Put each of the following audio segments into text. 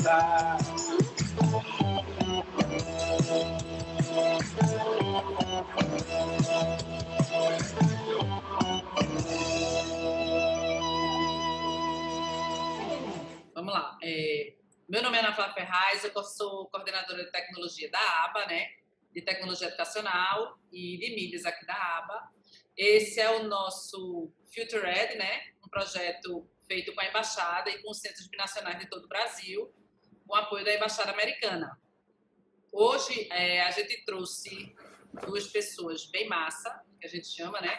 começar. Vamos lá. Meu nome é Ana Flávia Ferraz, eu sou coordenadora de tecnologia da ABA, né? De tecnologia educacional e de mídias aqui da ABA. Esse é o nosso Future Ed, né? Um projeto feito com a Embaixada e com os centros binacionais de todo o Brasil, com o apoio da Embaixada Americana. Hoje, a gente trouxe duas pessoas bem massa, que a gente chama, né?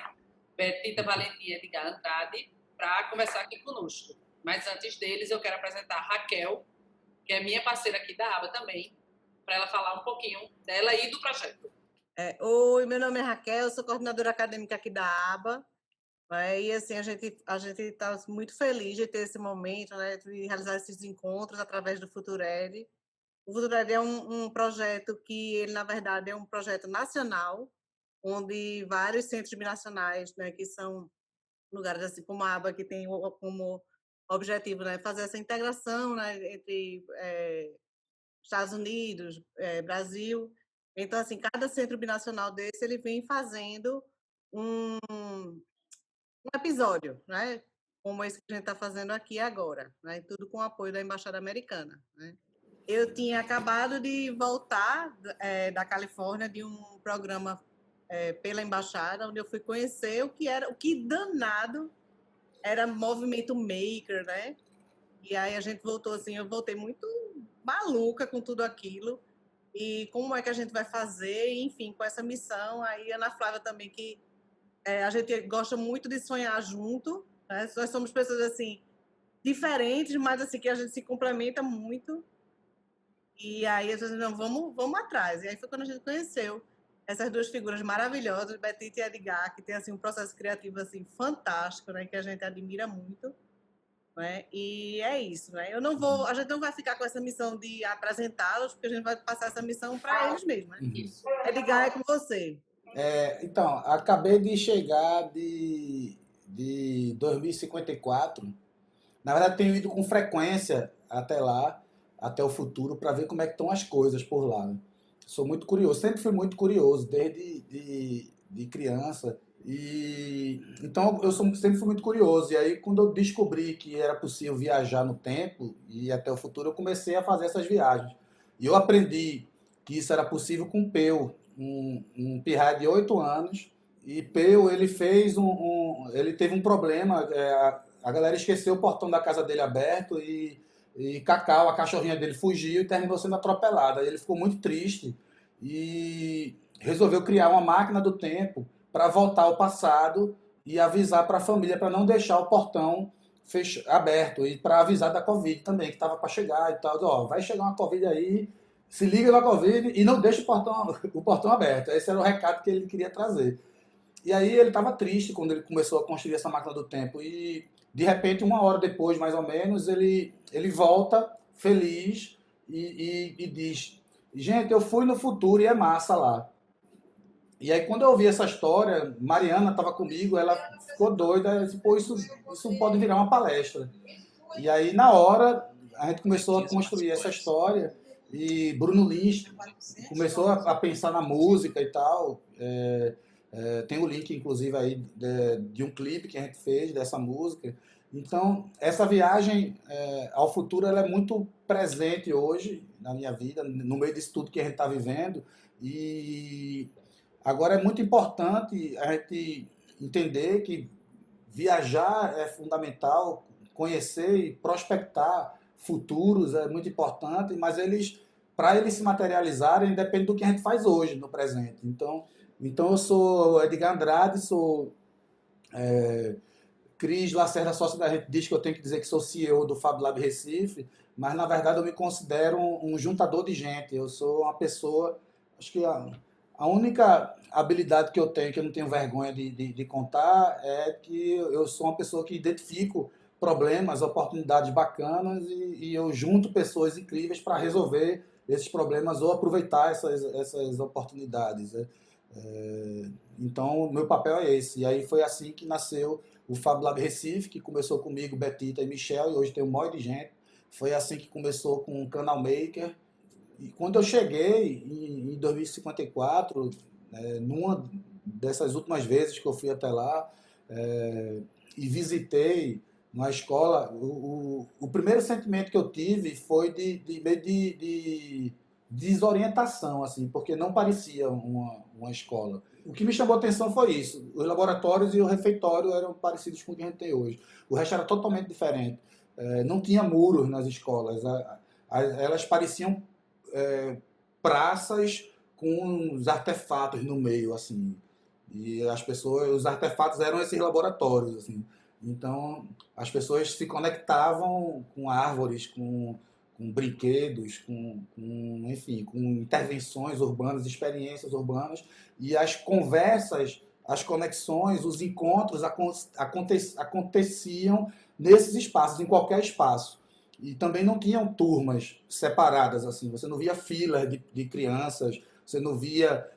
Betita Valentim e Edgar Andrade, para conversar aqui conosco. Mas antes deles, eu quero apresentar a Raquel, que é minha parceira aqui da ABA também, para ela falar um pouquinho dela e do projeto. Oi, meu nome é Raquel, sou coordenadora acadêmica aqui da ABA. E assim, a gente está muito feliz de ter esse momento, né, de realizar esses encontros através do Futured. O Futured é um projeto que, ele, na verdade, é um projeto nacional, onde vários centros binacionais, né, que são lugares assim como a ABA, que tem como objetivo, né, fazer essa integração, né, entre Estados Unidos, Brasil. Então, assim, cada centro binacional desse, ele vem fazendo um episódio, né? Como esse que a gente está fazendo aqui agora, né? Tudo com o apoio da Embaixada Americana, né? Eu tinha acabado de voltar da Califórnia de um programa pela Embaixada, onde eu fui conhecer o que danado era movimento maker, né? E aí a gente voltou assim, eu voltei muito maluca com tudo aquilo. E como é que a gente vai fazer, enfim, com essa missão. Aí a Ana Flávia também, que a gente gosta muito de sonhar junto, né? Nós somos pessoas, assim, diferentes, mas, assim, que a gente se complementa muito. E aí a gente, não, vamos atrás. E aí foi quando a gente conheceu essas duas figuras maravilhosas, Betita e Edgar, que tem, assim, um processo criativo, assim, fantástico, né? Que a gente admira muito. Né? E é isso, né? A gente não vai ficar com essa missão de apresentá-los, porque a gente vai passar essa missão para eles mesmos, né? Isso. Edgar, é com você. Então, acabei de chegar de 2054. Na verdade, tenho ido com frequência até lá, até o futuro, para ver como é que estão as coisas por lá. Né? Sou muito curioso, sempre fui muito curioso, desde de criança. E então sempre fui muito curioso. E aí, quando eu descobri que era possível viajar no tempo e ir até o futuro, eu comecei a fazer essas viagens. E eu aprendi que isso era possível com o Peu, um pirra de 8 anos. E Peu, ele teve um problema. A galera esqueceu o portão da casa dele aberto e Cacau, a cachorrinha dele, fugiu e terminou sendo atropelada. Ele ficou muito triste e resolveu criar uma máquina do tempo para voltar ao passado e avisar para a família para não deixar o portão aberto e para avisar da Covid também, que estava para chegar e tal. Ó, vai chegar uma Covid aí, se liga na Covid e não deixa o portão aberto. Esse era o recado que ele queria trazer. E aí ele estava triste quando ele começou a construir essa máquina do tempo. E, de repente, uma hora depois, mais ou menos, ele volta feliz e diz: gente, eu fui no futuro e é massa lá. E aí, quando eu ouvi essa história, Mariana estava comigo, ela ficou doida, ela disse: pô, isso pode virar uma palestra. E aí, na hora, a gente começou a construir essa história e Bruno Lins começou a pensar na música e tal. Tem o link, inclusive, aí de um clipe que a gente fez dessa música. Então, essa viagem ao futuro ela é muito presente hoje na minha vida, no meio disso tudo que a gente está vivendo. E agora é muito importante a gente entender que viajar é fundamental, conhecer e prospectar futuros é muito importante, mas para eles se materializarem, depende do que a gente faz hoje, no presente. Então eu sou Edgar Andrade, sou Cris Lacerda, sócio da gente, diz que eu tenho que dizer que sou CEO do Fab Lab Recife, mas na verdade eu me considero um juntador de gente. Eu sou uma pessoa, acho que a única habilidade que eu tenho, que eu não tenho vergonha de contar, é que eu sou uma pessoa que identifico problemas, oportunidades bacanas e eu junto pessoas incríveis para resolver esses problemas ou aproveitar essas oportunidades. Né? Então, meu papel é esse. E aí foi assim que nasceu o Fab Lab Recife, que começou comigo, Betita e Michel, e hoje tem um monte de gente. Foi assim que começou com o Canal Maker. E quando eu cheguei em 2054, numa dessas últimas vezes que eu fui até lá, é, e visitei uma escola, o primeiro sentimento que eu tive foi de desorientação, assim, porque não parecia uma escola. O que me chamou a atenção foi isso. Os laboratórios e o refeitório eram parecidos com o que a gente tem hoje. O resto era totalmente diferente. Não tinha muros nas escolas. Elas pareciam é, praças com os artefatos no meio, assim. E as pessoas, os artefatos eram esses laboratórios, assim. Então, as pessoas se conectavam com árvores, com brinquedos, enfim, com intervenções urbanas, experiências urbanas, e as conversas, as conexões, os encontros aconteciam nesses espaços, em qualquer espaço. E também não tinham turmas separadas, assim, você não via filas de crianças, você não via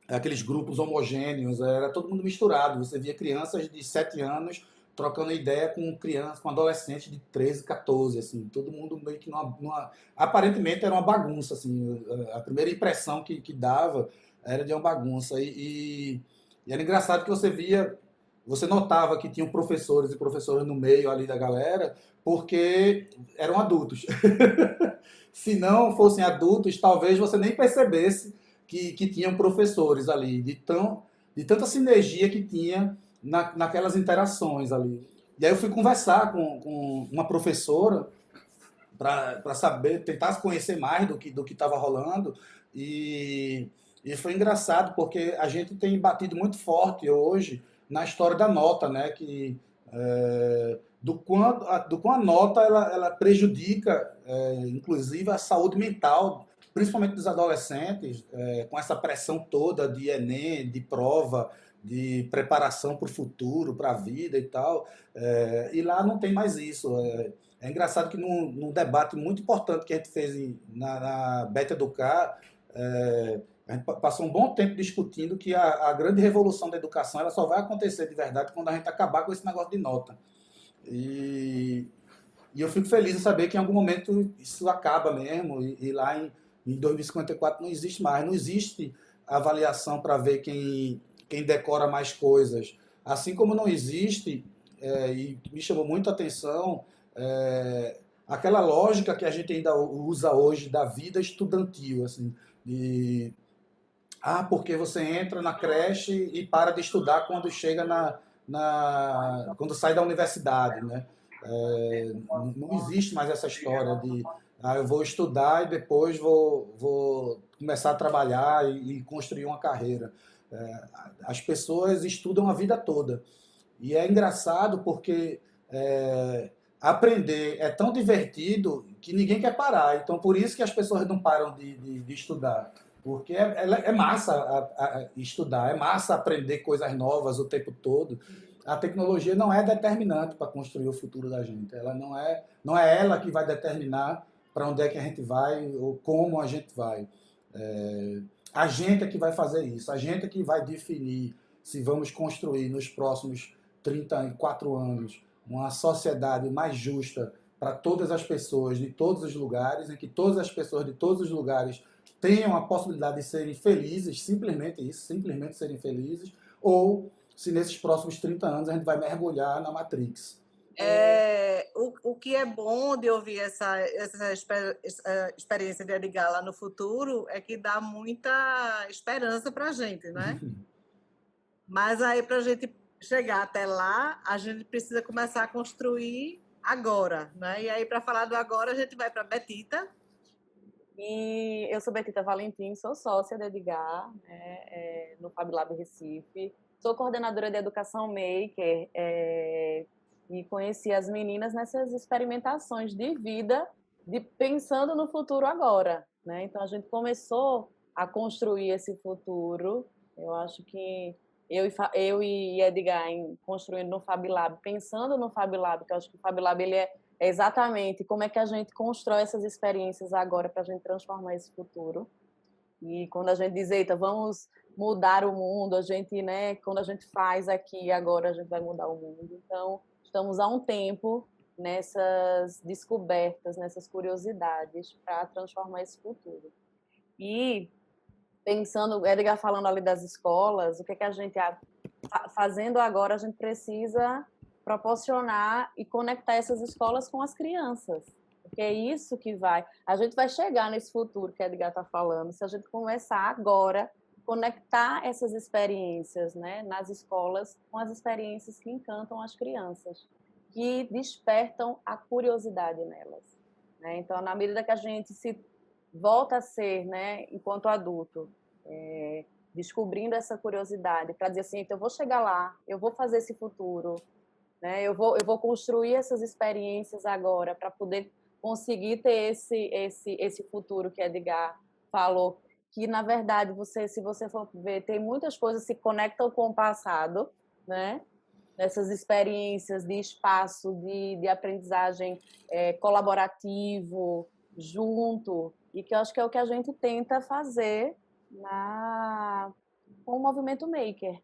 aqueles grupos homogêneos, era todo mundo misturado. Você via crianças de 7 anos trocando ideia com crianças, com adolescentes de 13, 14, assim, todo mundo meio que aparentemente era uma bagunça, assim, a primeira impressão que dava era de uma bagunça. E era engraçado que você notava que tinham professores e professoras no meio ali da galera, porque eram adultos. Se não fossem adultos, talvez você nem percebesse que tinham professores ali, de tanta sinergia que tinha naquelas interações ali. E aí eu fui conversar com uma professora para saber, tentar conhecer mais do que estava rolando. E foi engraçado, porque a gente tem batido muito forte hoje na história da nota, né? Do quão a nota ela prejudica, inclusive, a saúde mental, principalmente dos adolescentes, com essa pressão toda de Enem, de prova, de preparação para o futuro, para a vida e tal. E lá não tem mais isso. É engraçado que num debate muito importante que a gente fez na Beta Educar, a gente passou um bom tempo discutindo que a grande revolução da educação ela só vai acontecer de verdade quando a gente acabar com esse negócio de nota. E, e eu fico feliz em saber que em algum momento isso acaba mesmo, e lá em 2054 não existe mais, não existe avaliação para ver quem decora mais coisas. Assim como não existe, e me chamou muito a atenção, aquela lógica que a gente ainda usa hoje da vida estudantil, assim, porque você entra na creche e para de estudar quando chega quando sai da universidade, né? Não existe mais essa história de eu vou estudar e depois vou começar a trabalhar e construir uma carreira. As pessoas estudam a vida toda. E é engraçado porque aprender é tão divertido que ninguém quer parar. Então, por isso que as pessoas não param de estudar. Porque é massa estudar, é massa aprender coisas novas o tempo todo. A tecnologia não é determinante para construir o futuro da gente. Ela não é ela que vai determinar para onde é que a gente vai ou como a gente vai. A gente é que vai fazer isso. A gente é que vai definir se vamos construir nos próximos 34 anos uma sociedade mais justa para todas as pessoas de todos os lugares, em que todas as pessoas de todos os lugares tenham a possibilidade de serem felizes, simplesmente isso, simplesmente serem felizes, ou se nesses próximos 30 anos a gente vai mergulhar na Matrix. O que é bom de ouvir essa experiência de Edgar lá no futuro é que dá muita esperança para a gente, né? Mas aí, para a gente chegar até lá, a gente precisa começar a construir agora, né? E aí, para falar do agora, a gente vai para Betita. E eu sou Betita Valentim, sou sócia da Edgar, no Fab Lab Recife. Sou coordenadora de Educação Maker e conheci as meninas nessas experimentações de vida, pensando no futuro agora, né? Então, a gente começou a construir esse futuro. Eu acho que eu e Edgar construindo no Fab Lab, pensando no Fab Lab, que eu acho que o Fab Lab ele é exatamente como é que a gente constrói essas experiências agora para a gente transformar esse futuro. E quando a gente diz, eita, vamos mudar o mundo, a gente, né, quando a gente faz aqui agora, a gente vai mudar o mundo. Então, estamos há um tempo nessas descobertas, nessas curiosidades para transformar esse futuro. E pensando, Edgar falando ali das escolas, o que é que a gente fazendo agora, a gente precisa proporcionar e conectar essas escolas com as crianças. Porque é isso que a gente vai chegar nesse futuro que a Edgar está falando, se a gente começar agora conectar essas experiências, né, nas escolas com as experiências que encantam as crianças, que despertam a curiosidade nelas, né? Então, na medida que a gente se volta a ser, né, enquanto adulto, descobrindo essa curiosidade para dizer assim, então eu vou chegar lá, eu vou fazer esse futuro, né? Eu vou construir essas experiências agora para poder conseguir ter esse futuro que Edgar falou, que na verdade se você for ver, tem muitas coisas que se conectam com o passado, né? Nessas experiências de espaço, de aprendizagem colaborativo, junto, e que eu acho que é o que a gente tenta fazer com o movimento maker.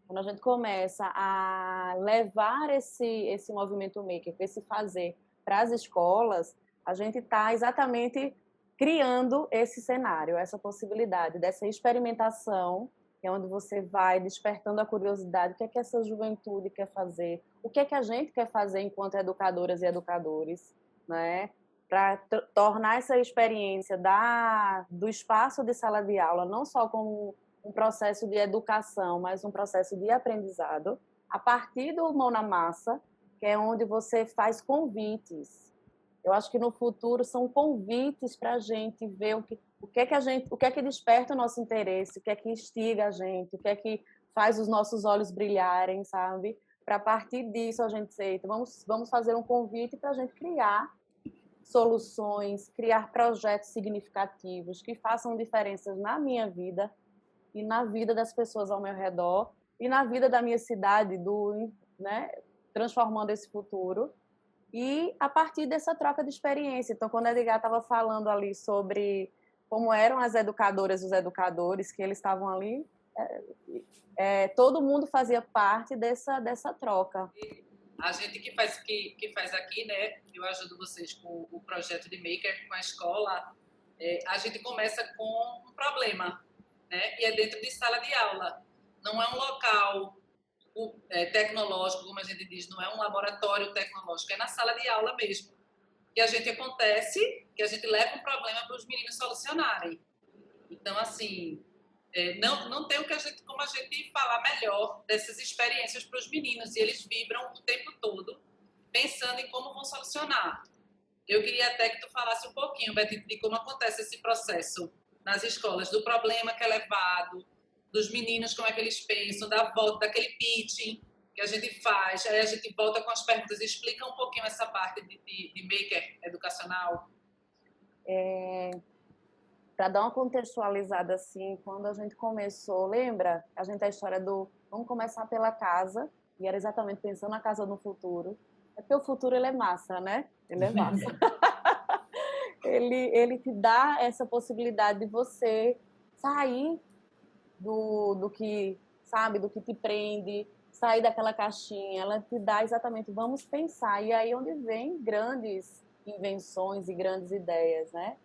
Quando a gente começa a levar esse movimento maker, esse fazer para as escolas, a gente está exatamente criando esse cenário, essa possibilidade dessa experimentação, que é onde você vai despertando a curiosidade, o que é que essa juventude quer fazer, o que é que a gente quer fazer enquanto educadoras e educadores, né? Para tornar essa experiência do espaço de sala de aula não só como um processo de educação, mas um processo de aprendizado, a partir do mão na massa, que é onde você faz convites. Eu acho que no futuro são convites para a gente ver o que é que desperta o nosso interesse, o que é que instiga a gente, o que é que faz os nossos olhos brilharem, sabe? Para a partir disso a gente dizer, então vamos fazer um convite para a gente criar soluções, criar projetos significativos que façam diferenças na minha vida e na vida das pessoas ao meu redor e na vida da minha cidade, né, transformando esse futuro. E a partir dessa troca de experiência. Então, quando a Edgar estava falando ali sobre como eram as educadoras e os educadores, que eles estavam ali, todo mundo fazia parte dessa troca. A gente que faz aqui, né? Eu ajudo vocês com o projeto de Maker, com a escola. A gente começa com um problema, né? E é dentro de sala de aula. Não é um local tecnológico, como a gente diz, não é um laboratório tecnológico, é na sala de aula mesmo. Que a gente leva um problema para os meninos solucionarem. Então, assim, não tem como a gente falar melhor dessas experiências para os meninos, e eles vibram o tempo todo pensando em como vão solucionar. Eu queria até que tu falasse um pouquinho, Betty, de como acontece esse processo nas escolas, do problema que é levado, dos meninos, como é que eles pensam, da volta, daquele pitching que a gente faz, aí a gente volta com as perguntas. Explica um pouquinho essa parte de maker educacional. Para dar uma contextualizada assim, quando a gente começou, lembra? A história do vamos começar pela casa, e era exatamente pensando na casa no futuro. É porque o futuro ele é massa, né? Ele é massa. ele te dá essa possibilidade de você sair do que, sabe, do que te prende, sair daquela caixinha. Ela te dá exatamente, vamos pensar. E aí onde vem grandes invenções e grandes ideias, né?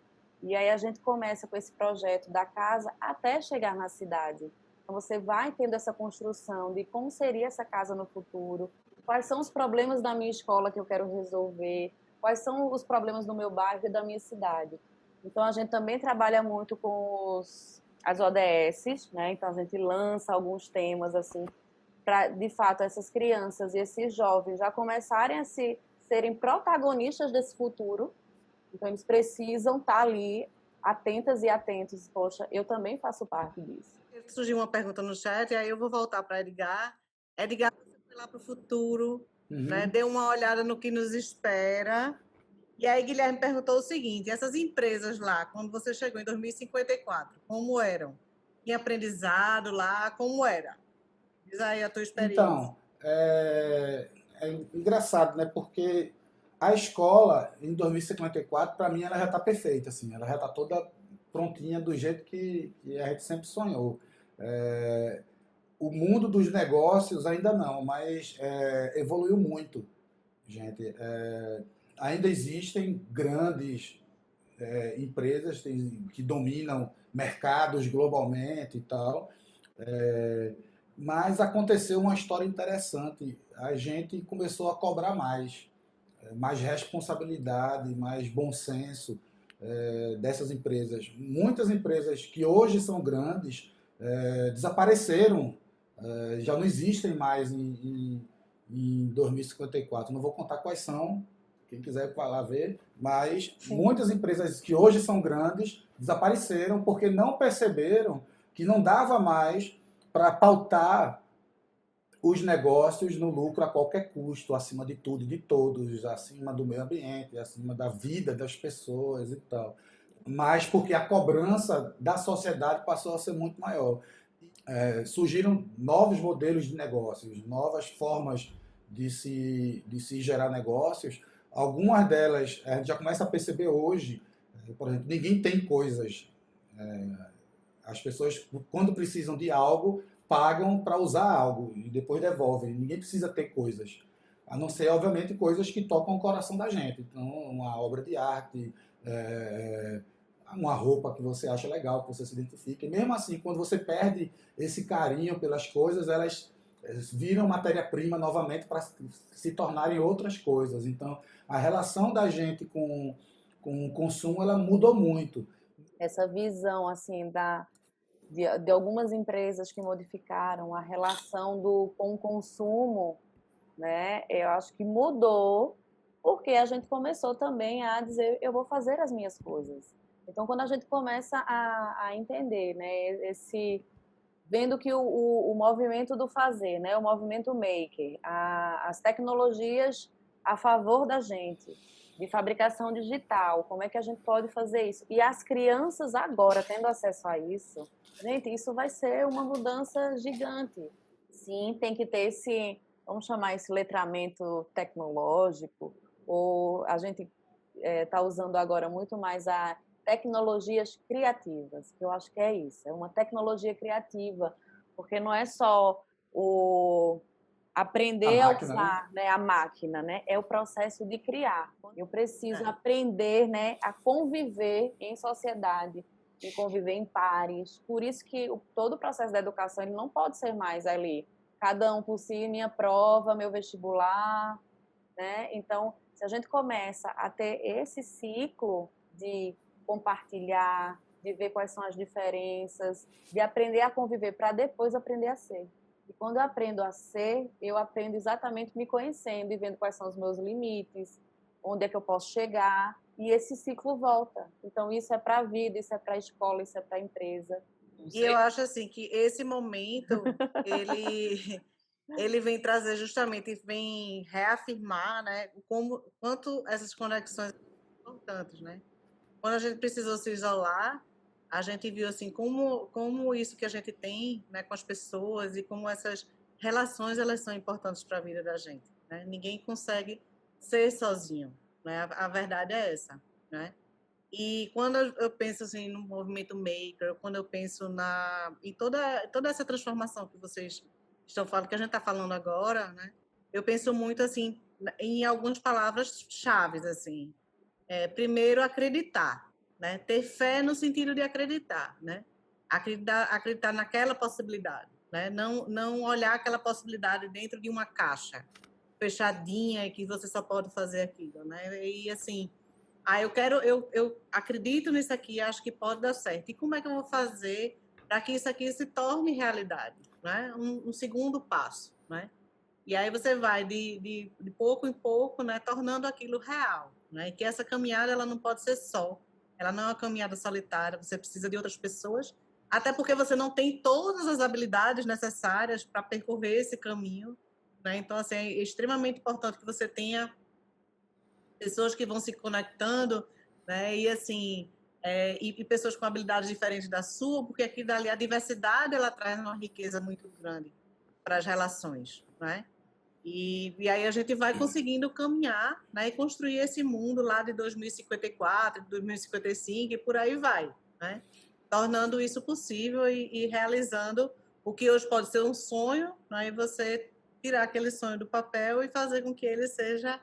E aí a gente começa com esse projeto da casa até chegar na cidade. Então você vai tendo essa construção de como seria essa casa no futuro, quais são os problemas da minha escola que eu quero resolver, quais são os problemas do meu bairro e da minha cidade. Então a gente também trabalha muito com as ODS, né? Então a gente lança alguns temas assim para, de fato, essas crianças e esses jovens já começarem a serem protagonistas desse futuro. Então eles precisam estar ali atentas e atentos. Poxa, eu também faço parte disso. Surgiu uma pergunta no chat, e aí eu vou voltar para Edgar. Edgar, você foi lá para o futuro, né? Deu uma olhada no que nos espera. E aí Guilherme perguntou o seguinte: essas empresas lá, quando você chegou em 2054, como eram? Em aprendizado lá, como era? Diz aí a tua experiência. Então, é engraçado, né? Porque a escola, em 2054, para mim, ela já está perfeita, assim. Ela já está toda prontinha do jeito que a gente sempre sonhou. O mundo dos negócios ainda não, mas evoluiu muito. gente, ainda existem grandes empresas que dominam mercados globalmente e tal, mas aconteceu uma história interessante. A gente começou a cobrar mais responsabilidade, mais bom senso dessas empresas. Muitas empresas que hoje são grandes desapareceram, já não existem mais em 2054. Não vou contar quais são, quem quiser vai lá ver, mas muitas empresas que hoje são grandes desapareceram porque não perceberam que não dava mais para pautar os negócios no lucro a qualquer custo, acima de tudo e de todos, acima do meio ambiente, acima da vida das pessoas e tal. Mas porque a cobrança da sociedade passou a ser muito maior. Surgiram novos modelos de negócios, novas formas de se gerar negócios. Algumas delas a gente já começa a perceber hoje. Por exemplo, ninguém tem coisas. As pessoas, quando precisam de algo, pagam para usar algo e depois devolvem. Ninguém precisa ter coisas. A não ser, obviamente, coisas que tocam o coração da gente. Então, uma obra de arte, uma roupa que você acha legal, que você se identifica. E mesmo assim, quando você perde esse carinho pelas coisas, elas viram matéria-prima novamente para se tornarem outras coisas. Então, a relação da gente com o consumo, ela mudou muito. Essa visão, assim, de algumas empresas que modificaram a relação com o consumo, né? Eu acho que mudou porque a gente começou também a dizer, eu vou fazer as minhas coisas. Então, quando a gente começa a entender, né, vendo que o movimento do fazer, né, o movimento maker, as tecnologias a favor da gente, de fabricação digital, como é que a gente pode fazer isso? E as crianças agora tendo acesso a isso, gente, isso vai ser uma mudança gigante. Sim, tem que ter vamos chamar esse letramento tecnológico, ou a gente está usando agora muito mais a tecnologias criativas, que eu acho que é isso, é uma tecnologia criativa, porque não é só o aprender a usar, né, a máquina, né? É o processo de criar. Eu preciso aprender, né, a conviver em sociedade, e conviver em pares. Por isso que todo o processo da educação ele não pode ser mais ali, cada um por si, minha prova, meu vestibular, né? Então, se a gente começa a ter esse ciclo de compartilhar, de ver quais são as diferenças, de aprender a conviver para depois aprender a ser. E quando eu aprendo a ser, eu aprendo exatamente me conhecendo e vendo quais são os meus limites, onde é que eu posso chegar, e esse ciclo volta. Então, isso é para a vida, isso é para a escola, isso é para a empresa. E eu acho assim que esse momento, ele vem trazer justamente, vem reafirmar, né, quanto essas conexões são importantes, né? Quando a gente precisou se isolar, a gente viu assim como isso que a gente tem, né, com as pessoas e como essas relações elas são importantes para a vida da gente, né? Ninguém consegue ser sozinho, né? A verdade é essa, né? E quando eu penso assim no movimento maker, quando eu penso em toda essa transformação que vocês estão falando, que a gente está falando agora, né? Eu penso muito assim em algumas palavras chaves assim. Primeiro, acreditar, né? Ter fé no sentido de acreditar, né? Acreditar naquela possibilidade, né? Não olhar aquela possibilidade dentro de uma caixa fechadinha e que você só pode fazer aquilo, né? E assim, eu acredito nisso aqui, acho que pode dar certo. E como é que eu vou fazer para que isso aqui se torne realidade, né? Um segundo passo, né? E aí você vai de pouco em pouco, né, tornando aquilo real, né? E que essa caminhada ela não pode ser só, ela não é uma caminhada solitária, você precisa de outras pessoas, até porque você não tem todas as habilidades necessárias para percorrer esse caminho, né? Então assim, é extremamente importante que você tenha pessoas que vão se conectando, né? E assim, e pessoas com habilidades diferentes da sua, porque aqui dali a diversidade ela traz uma riqueza muito grande para as relações, né? E aí a gente vai conseguindo caminhar, né, e construir esse mundo lá de 2054, de 2055 e por aí vai, né? Tornando isso possível e realizando o que hoje pode ser um sonho, né, e você tirar aquele sonho do papel e fazer com que ele seja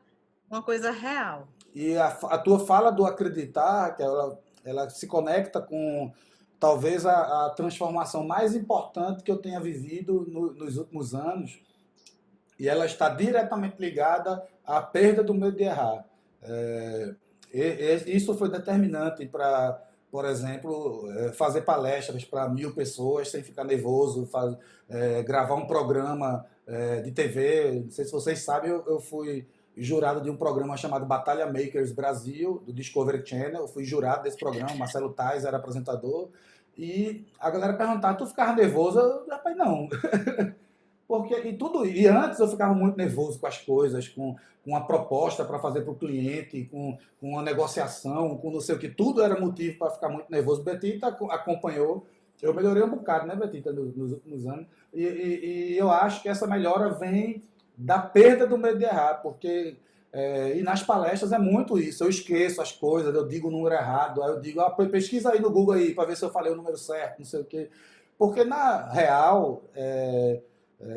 uma coisa real. E a tua fala do acreditar, que ela se conecta com talvez a transformação mais importante que eu tenha vivido nos últimos anos, e ela está diretamente ligada à perda do medo de errar. Isso foi determinante para, por exemplo, fazer palestras para 1.000 pessoas sem ficar nervoso, gravar um programa de TV. Não sei se vocês sabem, eu fui jurado de um programa chamado Batalha Makers Brasil, do Discovery Channel. Eu fui jurado desse programa, Marcelo Tais era apresentador. E a galera perguntava, tu ficava nervoso? Rapaz, não. Porque, e antes eu ficava muito nervoso com as coisas, com uma proposta para fazer para o cliente, com uma negociação, com não sei o que. Tudo era motivo para ficar muito nervoso. Betita acompanhou. Eu melhorei um bocado, né, Betita, nos últimos anos. E eu acho que essa melhora vem da perda do medo de errar, porque e nas palestras é muito isso. Eu esqueço as coisas, eu digo o número errado, aí eu digo, pesquisa aí no Google aí para ver se eu falei o número certo, não sei o quê. Porque na real,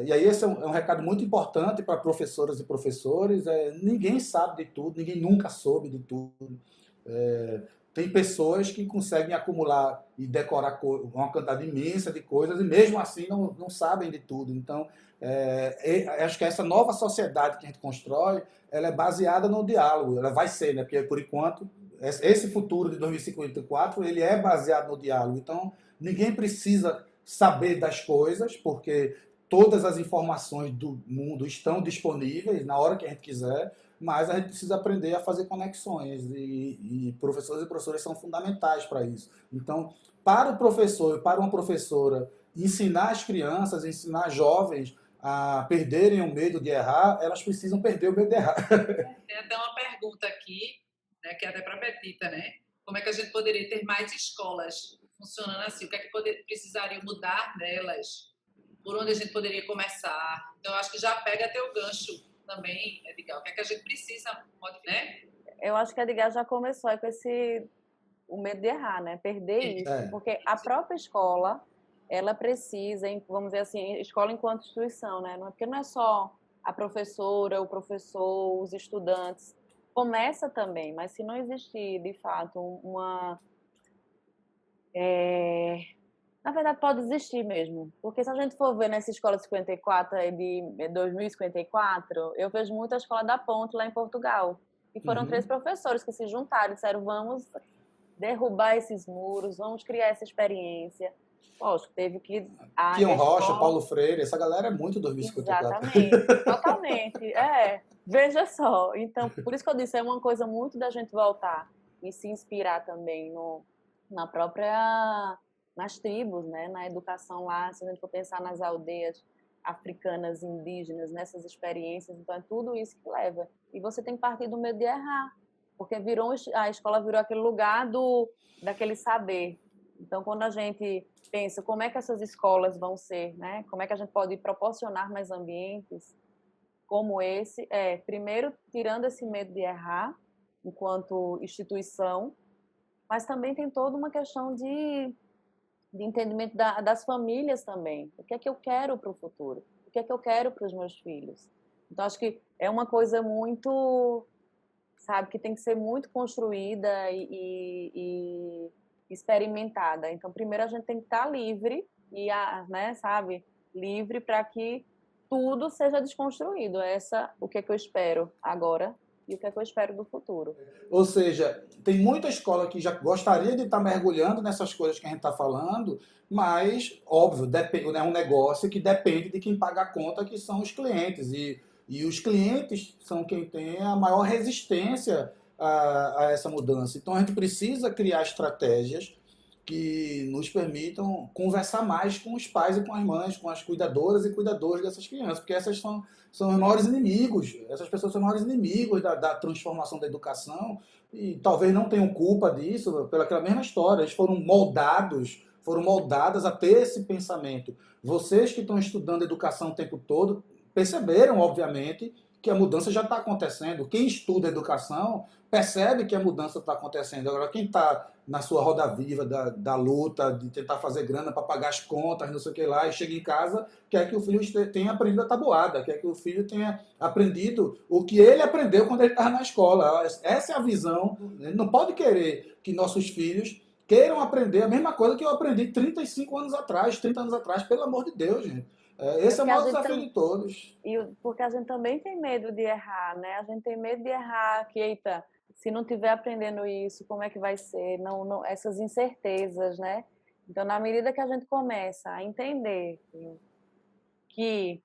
e aí esse é um recado muito importante para professoras e professores, ninguém sabe de tudo, ninguém nunca soube de tudo. Tem pessoas que conseguem acumular e decorar uma quantidade imensa de coisas e mesmo assim não sabem de tudo. Então, acho que essa nova sociedade que a gente constrói, ela é baseada no diálogo, ela vai ser, né? Porque por enquanto, esse futuro de 2054, ele é baseado no diálogo. Então, ninguém precisa saber das coisas, porque todas as informações do mundo estão disponíveis na hora que a gente quiser, mas a gente precisa aprender a fazer conexões e professores e professoras são fundamentais para isso. Então, para o professor e para uma professora ensinar as crianças, ensinar jovens a perderem o medo de errar, elas precisam perder o medo de errar. Tem até uma pergunta aqui, né, que é até para a Betita, né? Como é que a gente poderia ter mais escolas funcionando assim? O que é que precisaria mudar nelas? Por onde a gente poderia começar? Então, eu acho que já pega teu gancho também, Edgar. O que é que a gente precisa modificar, né? Eu acho que a Edgar já começou com o medo de errar, né? Perder isso. Porque a própria escola, ela precisa, vamos dizer assim, escola enquanto instituição, né? Porque não é só a professora, o professor, os estudantes. Começa também, mas se não existir, de fato, na verdade, pode existir mesmo. Porque se a gente for ver nessa escola 54 de 2054, eu vejo muito a escola da Ponte lá em Portugal. E foram 3 professores que se juntaram e disseram, vamos derrubar esses muros, vamos criar essa experiência. Lógico, teve que... Kion Rocha, Paulo Freire, essa galera é muito 2054. Exatamente, totalmente. Veja só. Então, por isso que eu disse, é uma coisa muito da gente voltar e se inspirar também na própria... nas tribos, né? Na educação lá, se a gente for pensar nas aldeias africanas, indígenas, nessas experiências, então é tudo isso que leva. E você tem que partir do medo de errar, porque a escola virou aquele lugar daquele saber. Então, quando a gente pensa como é que essas escolas vão ser, né? Como é que a gente pode proporcionar mais ambientes como esse, primeiro, tirando esse medo de errar, enquanto instituição, mas também tem toda uma questão de entendimento das famílias também. O que é que eu quero para o futuro? O que é que eu quero para os meus filhos? Então, acho que é uma coisa muito, sabe, que tem que ser muito construída e experimentada. Então, primeiro a gente tem que estar livre, né, sabe, livre para que tudo seja desconstruído. O que é que eu espero agora e o que é que eu espero do futuro. Ou seja, tem muita escola que já gostaria de estar mergulhando nessas coisas que a gente está falando, mas, óbvio, é um negócio que depende de quem paga a conta, que são os clientes. E os clientes são quem tem a maior resistência a essa mudança. Então, a gente precisa criar estratégias que nos permitam conversar mais com os pais e com as mães, com as cuidadoras e cuidadores dessas crianças, porque essas são os maiores inimigos, essas pessoas são os maiores inimigos da transformação da educação e talvez não tenham culpa disso, pelaquela mesma história, eles foram moldadas a ter esse pensamento. Vocês que estão estudando educação o tempo todo perceberam, obviamente, que a mudança já está acontecendo. Quem estuda educação percebe que a mudança está acontecendo. Agora, quem está na sua roda viva da luta, de tentar fazer grana para pagar as contas, não sei o que lá, e chega em casa, quer que o filho tenha aprendido a tabuada, quer que o filho tenha aprendido o que ele aprendeu quando ele estava na escola. Essa é a visão. Ele não pode querer que nossos filhos queiram aprender a mesma coisa que eu aprendi 35 anos atrás, 30 anos atrás, pelo amor de Deus, gente. Esse é o maior desafio de todos. Porque a gente também tem medo de errar, né? A gente tem medo de errar, que, eita, se não estiver aprendendo isso, como é que vai ser? Não, essas incertezas, né? Então, na medida que a gente começa a entender que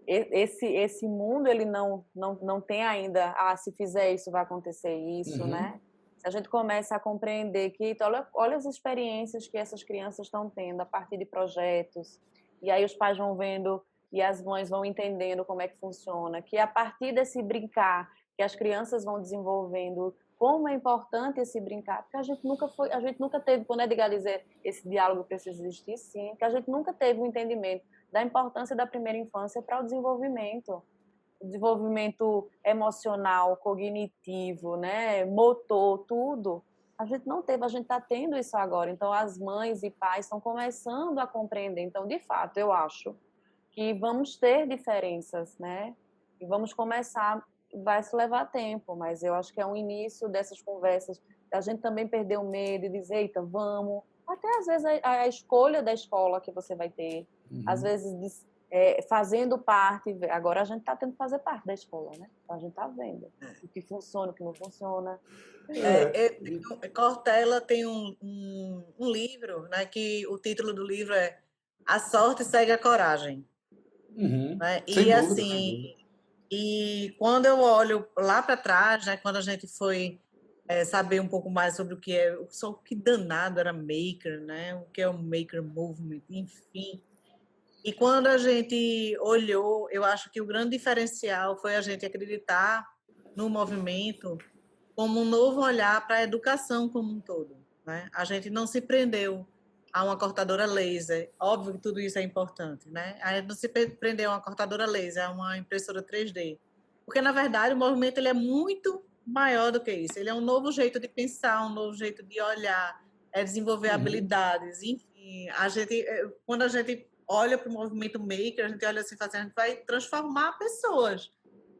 esse mundo, ele não tem ainda, se fizer isso, vai acontecer isso, né? Se a gente começa a compreender que, olha as experiências que essas crianças estão tendo a partir de projetos, e aí os pais vão vendo e as mães vão entendendo como é que funciona, que a partir desse brincar, que as crianças vão desenvolvendo como é importante esse brincar, porque a gente nunca teve, quando Edgar dizer esse diálogo precisa existir, sim, que a gente nunca teve um entendimento da importância da primeira infância para o desenvolvimento emocional, cognitivo, né, motor, tudo. A gente não teve, a gente está tendo isso agora. Então, as mães e pais estão começando a compreender. Então, de fato, eu acho que vamos ter diferenças, né? E vamos começar, vai se levar tempo, mas eu acho que é um início dessas conversas, a gente também perder o medo e dizer, eita, vamos. Até, às vezes, a escolha da escola que você vai ter. Às vezes, fazendo parte, agora a gente está tendo que fazer parte da escola, né? Então a gente está vendo o que funciona, o que não funciona. Cortella tem um livro, né, que o título do livro é A Sorte Segue a Coragem. Né? Sem E dúvida, assim, sem dúvida. E quando eu olho lá para trás, né, quando a gente foi saber um pouco mais sobre o que é, só o que danado era maker, né, o que é o maker movement, enfim. E quando a gente olhou, eu acho que o grande diferencial foi a gente acreditar no movimento como um novo olhar para a educação como um todo, né? A gente não se prendeu a uma cortadora laser, óbvio que tudo isso é importante, né? A gente não se prendeu a uma cortadora laser, a uma impressora 3D, porque na verdade o movimento ele é muito maior do que isso. Ele é um novo jeito de pensar, um novo jeito de olhar, desenvolver habilidades, enfim. Quando a gente olha para o movimento maker, a gente olha assim, a gente vai transformar pessoas,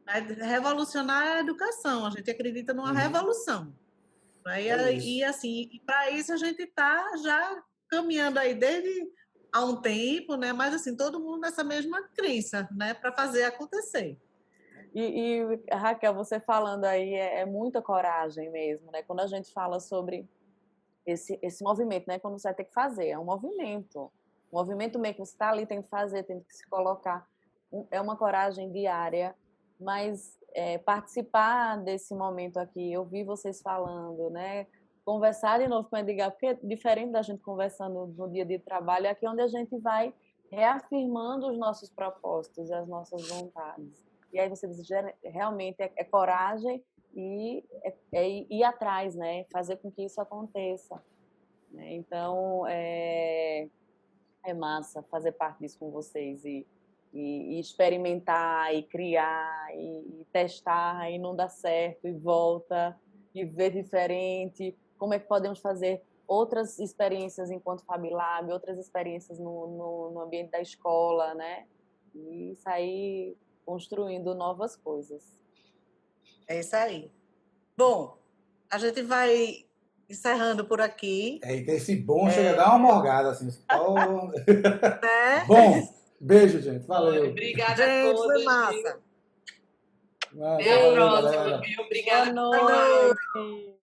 né? Revolucionar a educação. A gente acredita numa revolução. Né? E assim, para isso a gente está já caminhando aí desde há um tempo, né? Mas assim, todo mundo nessa mesma crença, né? Para fazer acontecer. E Raquel, você falando aí é muita coragem mesmo, né? Quando a gente fala sobre esse movimento, né? Quando você vai ter que fazer, é um movimento. O movimento meio que você está ali, tem que fazer, tem que se colocar. É uma coragem diária, mas participar desse momento aqui, eu vi vocês falando, né? Conversar de novo com o Edgar, porque diferente da gente conversando no dia de trabalho, é aqui onde a gente vai reafirmando os nossos propósitos e as nossas vontades. E aí você diz, realmente é coragem e ir atrás, né? Fazer com que isso aconteça. Né? Então, é massa fazer parte disso com vocês e experimentar e criar e testar e não dá certo e volta e ver diferente, como é que podemos fazer outras experiências enquanto FabLab, outras experiências no ambiente da escola, né? E sair construindo novas coisas. É isso aí. Bom, a gente vai encerrando por aqui. Esse bom chega a dar uma morgada, assim. Bom, beijo, gente. Valeu. Obrigada Gente, a todos. foi massa. Até a próxima, viu? Obrigada. Boa noite.